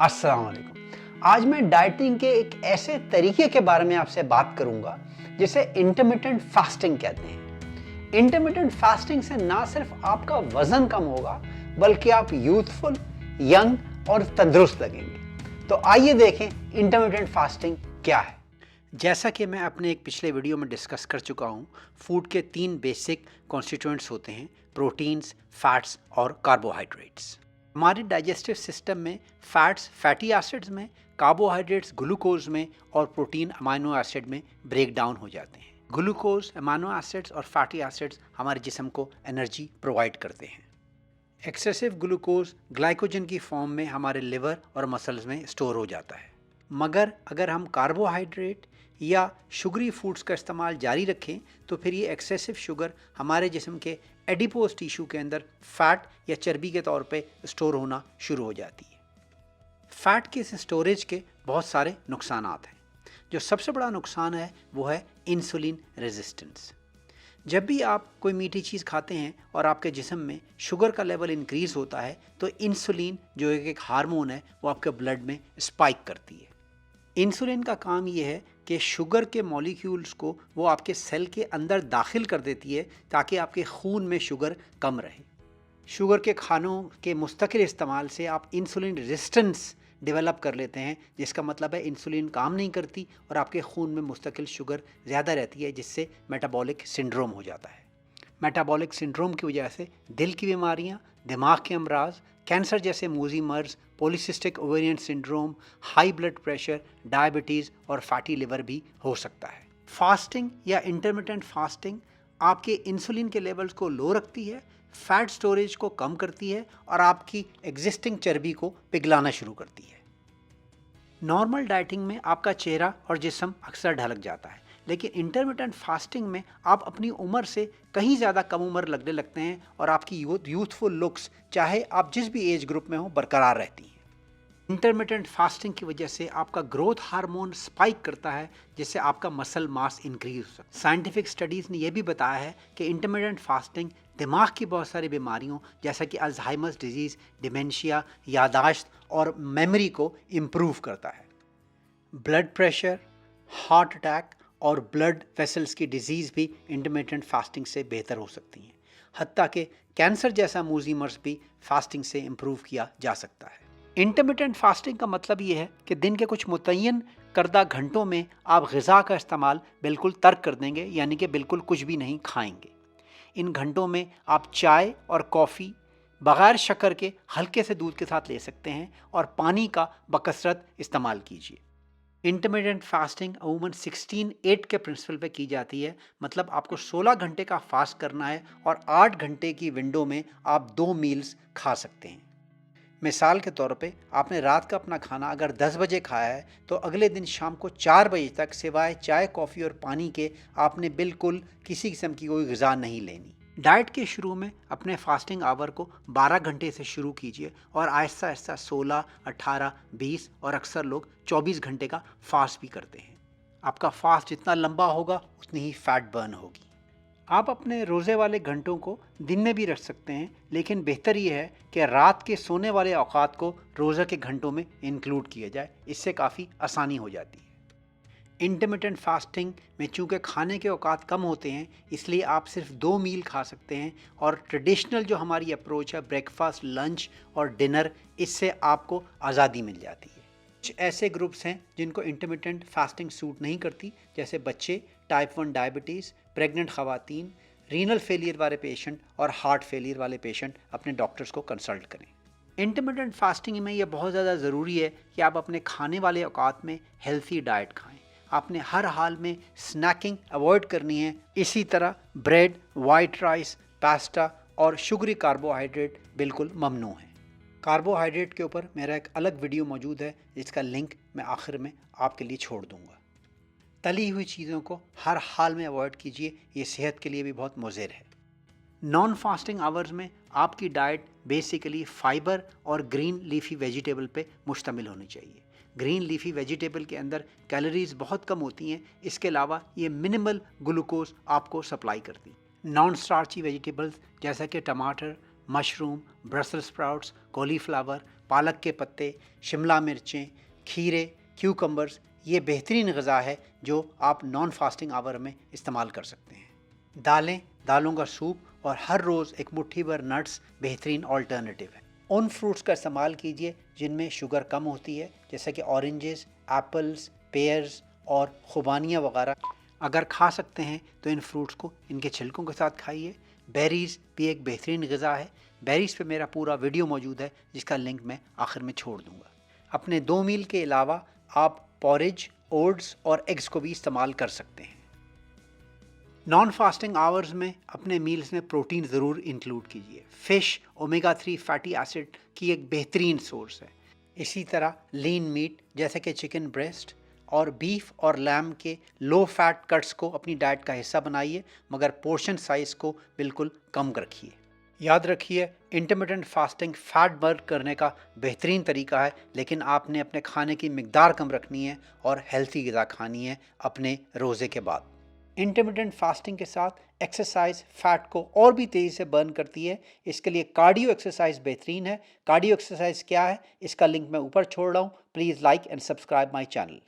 अस्सलाम वालेकुम। आज मैं डाइटिंग के एक ऐसे तरीके के बारे में आपसे बात करूंगा जिसे इंटरमिटेंट फास्टिंग कहते हैं। इंटरमिटेंट फास्टिंग से ना सिर्फ आपका वजन कम होगा बल्कि आप यूथफुल, यंग और तंदुरुस्त लगेंगे। तो आइए देखें इंटरमिटेंट फास्टिंग क्या है। जैसा कि मैं अपने एक पिछले वीडियो में डिस्कस कर चुका हूँ, फूड के 3 बेसिक कॉन्स्टिट्यूएंट्स होते हैं: प्रोटीन्स, फैट्स और कार्बोहाइड्रेट्स। हमारे डाइजेस्टिव सिस्टम में फैट्स फैटी एसिड्स में, कार्बोहाइड्रेट्स ग्लूकोज में और प्रोटीन अमाइनो एसिड में ब्रेक डाउन हो जाते हैं। ग्लूकोज, अमाइनो एसिड्स और फैटी एसिड्स हमारे जिस्म को एनर्जी प्रोवाइड करते हैं। एक्सेसिव ग्लूकोज ग्लाइकोजन की फॉर्म में हमारे लिवर और मसल्स में स्टोर हो जाता है। मगर अगर हम कार्बोहाइड्रेट या शुगरी फूड्स का इस्तेमाल जारी रखें तो फिर ये एक्सेसिव शुगर हमारे जिस्म के एडिपोज टिश्यू के अंदर फैट या चर्बी के तौर पे स्टोर होना शुरू हो जाती है। फैट के इस स्टोरेज के बहुत सारे नुकसान हैं। जो सबसे बड़ा नुकसान है वो है इंसुलिन रेजिस्टेंस। जब भी आप कोई मीठी चीज़ खाते हैं और आपके जिस्म में शुगर का लेवल इंक्रीज़ होता है तो इंसुलिन जो एक हार्मोन है वो आपके ब्लड में स्पाइक करती है। इंसुलिन का काम ये है कि शुगर के मॉलिक्यूल्स को वो आपके सेल के अंदर दाखिल कर देती है ताकि आपके खून में शुगर कम रहे। शुगर के खानों के मुस्तकिल इस्तेमाल से आप इंसुलिन रेजिस्टेंस डेवलप कर लेते हैं, जिसका मतलब है इंसुलिन काम नहीं करती और आपके खून में मुस्तकिल शुगर ज़्यादा रहती है, जिससे मेटाबॉलिक सिंड्रोम हो जाता है। मेटाबॉलिक सिंड्रोम की वजह से दिल की बीमारियाँ, दिमाग के अमराज, कैंसर जैसे मूजी मर्ज, polycystic ovarian syndrome, high blood pressure, diabetes और फैटी लिवर भी हो सकता है। फास्टिंग या इंटरमिटेंट फास्टिंग आपके इंसुलिन के लेवल्स को लो रखती है, फैट स्टोरेज को कम करती है और आपकी एग्जिस्टिंग चर्बी को पिघलाना शुरू करती है। नॉर्मल डाइटिंग में आपका चेहरा और जिस्म अक्सर ढलक जाता है, लेकिन इंटरमिटेंट फास्टिंग में आप अपनी उम्र से कहीं ज़्यादा कम उम्र लगने लगते हैं और आपकी यूथफुल लुक्स चाहे आप जिस भी एज ग्रुप में हो बरकरार रहती हैं। इंटरमिटेंट फास्टिंग की वजह से आपका ग्रोथ हार्मोन स्पाइक करता है, जिससे आपका मसल मास इंक्रीज हो सकता है। साइंटिफिक स्टडीज़ ने यह भी बताया है कि इंटरमिटेंट फास्टिंग दिमाग की बहुत सारी बीमारियों जैसा कि अल्जाइमर्स डिजीज़, डिमेंशिया, यादाश्त और मेमोरी को इम्प्रूव करता है। ब्लड प्रेशर, हार्ट अटैक और ब्लड वेसल्स की डिजीज़ भी इंटरमिटेंट फास्टिंग से बेहतर हो सकती हैं। हत्ता कि कैंसर जैसा मूजी मर्ज भी फास्टिंग से इम्प्रूव किया जा सकता है। इंटरमिटेंट फास्टिंग का मतलब ये है कि दिन के कुछ मुतय्यन करदा घंटों में आप ग़िज़ा का इस्तेमाल बिल्कुल तर्क कर देंगे, यानी कि बिल्कुल कुछ भी नहीं खाएंगे। इन घंटों में आप चाय और कॉफ़ी बग़ैर शक्कर के हल्के से दूध के साथ ले सकते हैं और पानी का बकसरत इस्तेमाल कीजिए। इंटरमिटेंट फास्टिंग अमूमन 16-8 के प्रिंसिपल पे की जाती है, मतलब आपको 16 घंटे का फास्ट करना है और 8 घंटे की विंडो में आप 2 मील्स खा सकते हैं। मिसाल के तौर पे आपने रात का अपना खाना अगर 10 बजे खाया है तो अगले दिन शाम को 4 बजे तक सिवाय चाय, कॉफ़ी और पानी के आपने बिल्कुल किसी किस्म की कोई ग़िज़ा नहीं लेनी। डाइट के शुरू में अपने फास्टिंग आवर को 12 घंटे से शुरू कीजिए और आहिस्ता आहिस्ता 16, 18, 20 और अक्सर लोग 24 घंटे का फास्ट भी करते हैं। आपका फास्ट जितना लंबा होगा उतनी ही फैट बर्न होगी। आप अपने रोज़े वाले घंटों को दिन में भी रख सकते हैं, लेकिन बेहतर ये है कि रात के सोने वाले औकात को रोज़े के घंटों में इंक्लूड किया जाए। इससे काफ़ी आसानी हो जाती है। इंटरमिटेंट फास्टिंग में चूँकि खाने के औकात कम होते हैं, इसलिए आप सिर्फ 2 मील खा सकते हैं और ट्रेडिशनल जो हमारी अप्रोच है ब्रेकफास्ट, लंच और डिनर, इससे आपको आज़ादी मिल जाती है। कुछ ऐसे ग्रुप्स हैं जिनको इंटरमिटेंट फास्टिंग सूट नहीं करती, जैसे बच्चे, टाइप 1 डायबिटीज़, प्रेग्नेंट ख़वातीन, रीनल फेलियर वाले पेशेंट और हार्ट फेलियर वाले पेशेंट अपने डॉक्टर्स को कंसल्ट करें। इंटरमिटेंट फास्टिंग में यह बहुत ज़्यादा ज़रूरी है कि आप अपने खाने वाले औकात में हेल्थी डाइट खाएं। आपने हर हाल में स्नैकिंग अवॉइड करनी है। इसी तरह ब्रेड, वाइट राइस, पास्ता और शुगरी कार्बोहाइड्रेट बिल्कुल ममनू है। कार्बोहाइड्रेट के ऊपर मेरा एक अलग वीडियो मौजूद है, जिसका लिंक मैं आखिर में आपके लिए छोड़ दूंगा। तली हुई चीज़ों को हर हाल में अवॉइड कीजिए, ये सेहत के लिए भी बहुत मुज़िर है। नॉन फास्टिंग आवर्स में आपकी डाइट बेसिकली फाइबर और ग्रीन लीफी वेजिटेबल पे मुश्तमिल होनी चाहिए। ग्रीन लीफी वेजिटेबल के अंदर कैलोरीज बहुत कम होती हैं, इसके अलावा ये मिनिमल ग्लूकोज आपको सप्लाई करती हैं। नॉन स्टार्ची वेजिटेबल्स जैसा कि टमाटर, मशरूम, ब्रसल स्प्राउट्स, कॉलीफ्लावर, पालक के पत्ते, शिमला मिर्चें, खीरे, क्यूकम्बर्स ये बेहतरीन ग़िज़ा है जो आप नॉन फास्टिंग आवर में इस्तेमाल कर सकते हैं। दालें, दालों का सूप और हर रोज़ एक मुट्ठी भर नट्स बेहतरीन ऑल्टरनेटिव है। उन फ्रूट्स का इस्तेमाल कीजिए जिनमें शुगर कम होती है, जैसे कि ऑरेंजेस, एप्पल्स, पेयर्स और खुबानियाँ वगैरह। अगर खा सकते हैं तो इन फ्रूट्स को इनके छिलकों के साथ खाइए। बेरीज़ भी एक बेहतरीन ग़िज़ा है। बेरीज़ पे मेरा पूरा वीडियो मौजूद है जिसका लिंक मैं आखिर में छोड़ दूँगा। अपने 2 मील के अलावा आप पॉरेज, ओट्स और एग्स को भी इस्तेमाल कर सकते हैं। नॉन फास्टिंग आवर्स में अपने मील्स में प्रोटीन ज़रूर इंक्लूड कीजिए। फ़िश ओमेगा 3 फैटी एसिड की एक बेहतरीन सोर्स है। इसी तरह लीन मीट जैसे कि चिकन ब्रेस्ट और बीफ और लैम के लो फैट कट्स को अपनी डाइट का हिस्सा बनाइए, मगर पोर्शन साइज़ को बिल्कुल कम रखिए। याद रखिए, इंटरमिटेंट फास्टिंग फ़ैट बर्न करने का बेहतरीन तरीका है, लेकिन आपने अपने खाने की मिकदार कम रखनी है और हेल्थी ग़िज़ा खानी है अपने रोज़े के बाद। इंटरमिटेंट फास्टिंग के साथ एक्सरसाइज फ़ैट को और भी तेज़ी से बर्न करती है। इसके लिए कार्डियो एक्सरसाइज बेहतरीन है। कार्डियो एक्सरसाइज क्या है, इसका लिंक मैं ऊपर छोड़ रहा हूँ। Please like and subscribe my channel.